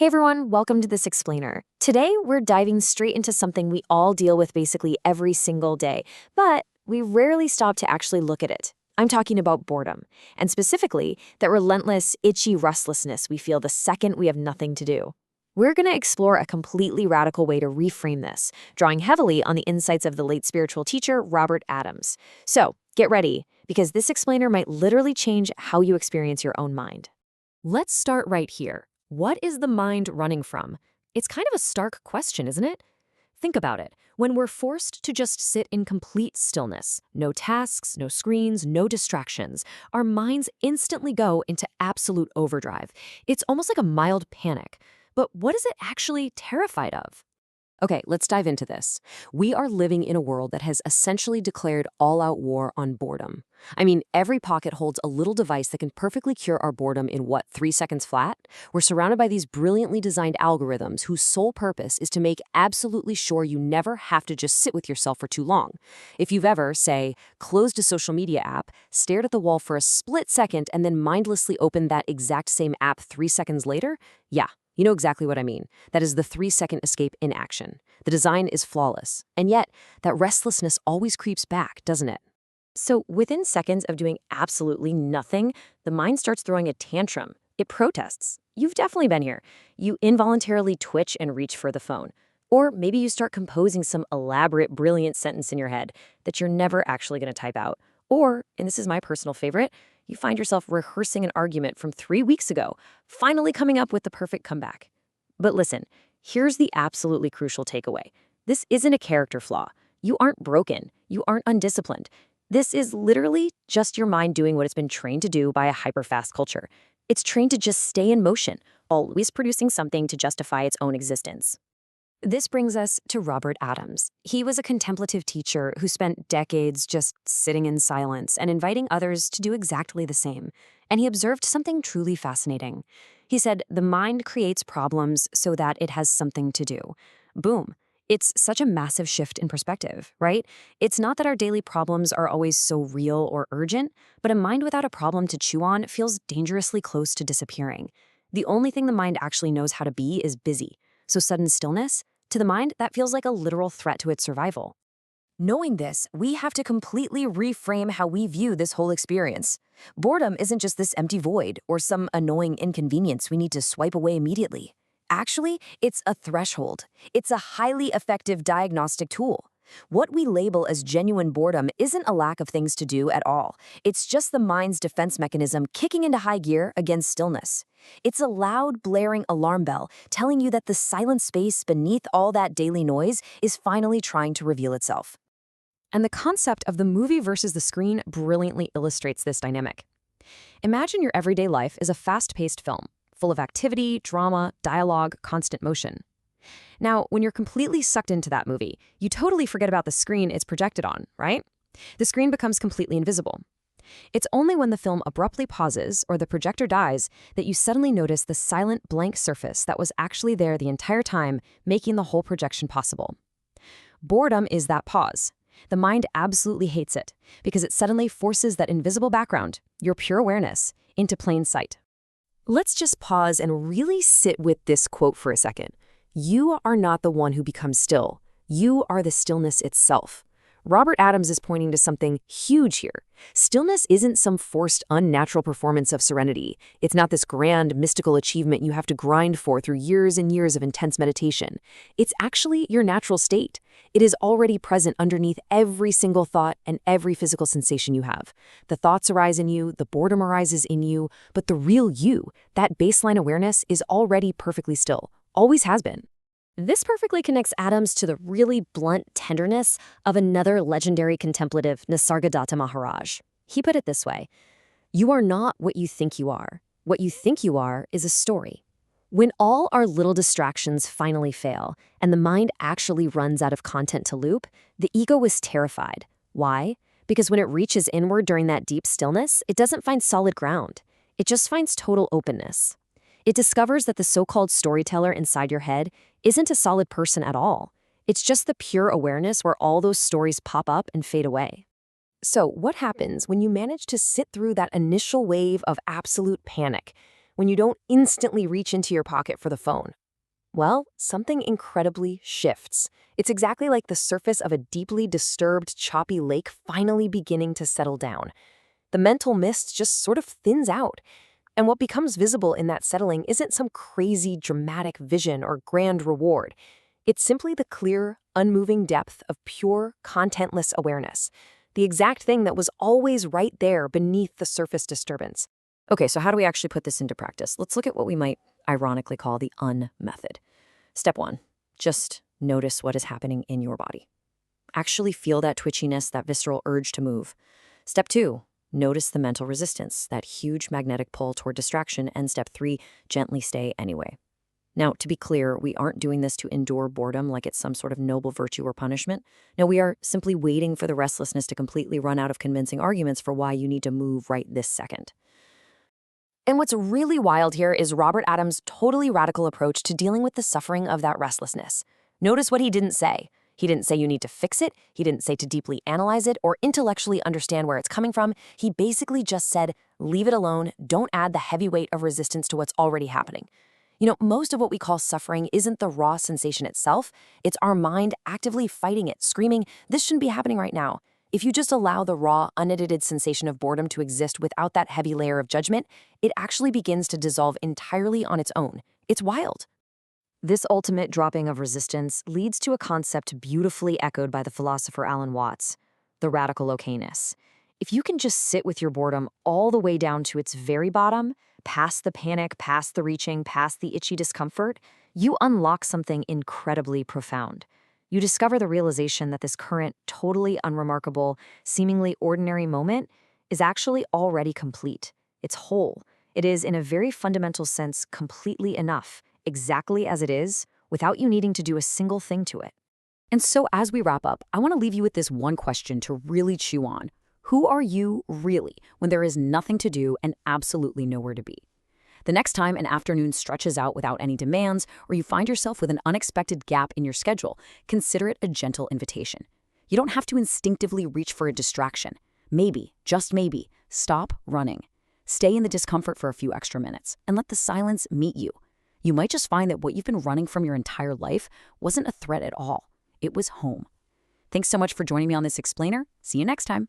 Hey everyone, welcome to This Explainer. Today, we're diving straight into something we all deal with basically every single day, but we rarely stop to actually look at it. I'm talking about boredom, and specifically, that relentless, itchy restlessness we feel the second we have nothing to do. We're going to explore a completely radical way to reframe this, drawing heavily on the insights of the late spiritual teacher Robert Adams. So, get ready, because this explainer might literally change how you experience your own mind. Let's start right here. What is the mind running from? It's kind of a stark question, isn't it? Think about it. When we're forced to just sit in complete stillness, no tasks, no screens, no distractions, our minds instantly go into absolute overdrive. It's almost like a mild panic. But what is it actually terrified of? Okay, let's dive into this. We are living in a world that has essentially declared all-out war on boredom. I mean, every pocket holds a little device that can perfectly cure our boredom in, 3 seconds flat? We're surrounded by these brilliantly designed algorithms whose sole purpose is to make absolutely sure you never have to just sit with yourself for too long. If you've ever, say, closed a social media app, stared at the wall for a split second, and then mindlessly opened that exact same app 3 seconds later, yeah. You know exactly what I mean. That is the 3-second escape in action. The design is flawless. And yet, that restlessness always creeps back, doesn't it? So within seconds of doing absolutely nothing, the mind starts throwing a tantrum. It protests. You've definitely been here. You involuntarily twitch and reach for the phone. Or maybe you start composing some elaborate, brilliant sentence in your head that you're never actually going to type out. Or, and this is my personal favorite, you find yourself rehearsing an argument from 3 weeks ago, finally coming up with the perfect comeback. But listen, here's the absolutely crucial takeaway. This isn't a character flaw. You aren't broken. You aren't undisciplined. This is literally just your mind doing what it's been trained to do by a hyper-fast culture. It's trained to just stay in motion, always producing something to justify its own existence. This brings us to Robert Adams. He was a contemplative teacher who spent decades just sitting in silence and inviting others to do exactly the same. And he observed something truly fascinating. He said, the mind creates problems so that it has something to do. Boom. It's such a massive shift in perspective, right? It's not that our daily problems are always so real or urgent, but a mind without a problem to chew on feels dangerously close to disappearing. The only thing the mind actually knows how to be is busy. So sudden stillness, to the mind, that feels like a literal threat to its survival. Knowing this, we have to completely reframe how we view this whole experience. Boredom isn't just this empty void or some annoying inconvenience we need to swipe away immediately. Actually, it's a threshold. It's a highly effective diagnostic tool. What we label as genuine boredom isn't a lack of things to do at all. It's just the mind's defense mechanism kicking into high gear against stillness. It's a loud, blaring alarm bell telling you that the silent space beneath all that daily noise is finally trying to reveal itself. And the concept of the movie versus the screen brilliantly illustrates this dynamic. Imagine your everyday life is a fast-paced film, full of activity, drama, dialogue, constant motion. Now, when you're completely sucked into that movie, you totally forget about the screen it's projected on, right? The screen becomes completely invisible. It's only when the film abruptly pauses or the projector dies that you suddenly notice the silent blank surface that was actually there the entire time, making the whole projection possible. Boredom is that pause. The mind absolutely hates it because it suddenly forces that invisible background, your pure awareness, into plain sight. Let's just pause and really sit with this quote for a second. You are not the one who becomes still. You are the stillness itself. Robert Adams is pointing to something huge here. Stillness isn't some forced, unnatural performance of serenity. It's not this grand, mystical achievement you have to grind for through years and years of intense meditation. It's actually your natural state. It is already present underneath every single thought and every physical sensation you have. The thoughts arise in you, the boredom arises in you, but the real you, that baseline awareness, is already perfectly still. Always has been. This perfectly connects Adams to the really blunt tenderness of another legendary contemplative, Nisargadatta Maharaj. He put it this way, "You are not what you think you are. What you think you are is a story." When all our little distractions finally fail and the mind actually runs out of content to loop, the ego is terrified. Why? Because when it reaches inward during that deep stillness, it doesn't find solid ground. It just finds total openness. It discovers that the so-called storyteller inside your head isn't a solid person at all. It's just the pure awareness where all those stories pop up and fade away. So what happens when you manage to sit through that initial wave of absolute panic? when you don't instantly reach into your pocket for the phone? Well, something incredibly shifts. It's exactly like the surface of a deeply disturbed, choppy lake finally beginning to settle down. The mental mist just sort of thins out. And what becomes visible in that settling isn't some crazy, dramatic vision or grand reward. It's simply the clear, unmoving depth of pure, contentless awareness. The exact thing that was always right there beneath the surface disturbance. Okay, so how do we actually put this into practice? Let's look at what we might ironically call the method. Step 1, just notice what is happening in your body. Actually feel that twitchiness, that visceral urge to move. Step 2, notice the mental resistance, that huge magnetic pull toward distraction. And step 3, gently stay anyway. Now, to be clear, we aren't doing this to endure boredom like it's some sort of noble virtue or punishment. No, we are simply waiting for the restlessness to completely run out of convincing arguments for why you need to move right this second. And what's really wild here is Robert Adams' totally radical approach to dealing with the suffering of that restlessness. Notice what he didn't say. He didn't say you need to fix it. He didn't say to deeply analyze it or intellectually understand where it's coming from. He basically just said, leave it alone. Don't add the heavy weight of resistance to what's already happening. You know, most of what we call suffering isn't the raw sensation itself. It's our mind actively fighting it, screaming, this shouldn't be happening right now. If you just allow the raw, unedited sensation of boredom to exist without that heavy layer of judgment, it actually begins to dissolve entirely on its own. It's wild. This ultimate dropping of resistance leads to a concept beautifully echoed by the philosopher Alan Watts, the radical okayness. If you can just sit with your boredom all the way down to its very bottom, past the panic, past the reaching, past the itchy discomfort, you unlock something incredibly profound. You discover the realization that this current, totally unremarkable, seemingly ordinary moment is actually already complete. It's whole. It is, in a very fundamental sense, completely enough, exactly as it is, without you needing to do a single thing to it. And so as we wrap up, I want to leave you with this one question to really chew on. Who are you really when there is nothing to do and absolutely nowhere to be? The next time an afternoon stretches out without any demands, or you find yourself with an unexpected gap in your schedule, consider it a gentle invitation. You don't have to instinctively reach for a distraction. Maybe, just maybe, stop running. Stay in the discomfort for a few extra minutes and let the silence meet you. You might just find that what you've been running from your entire life wasn't a threat at all. It was home. Thanks so much for joining me on this explainer. See you next time.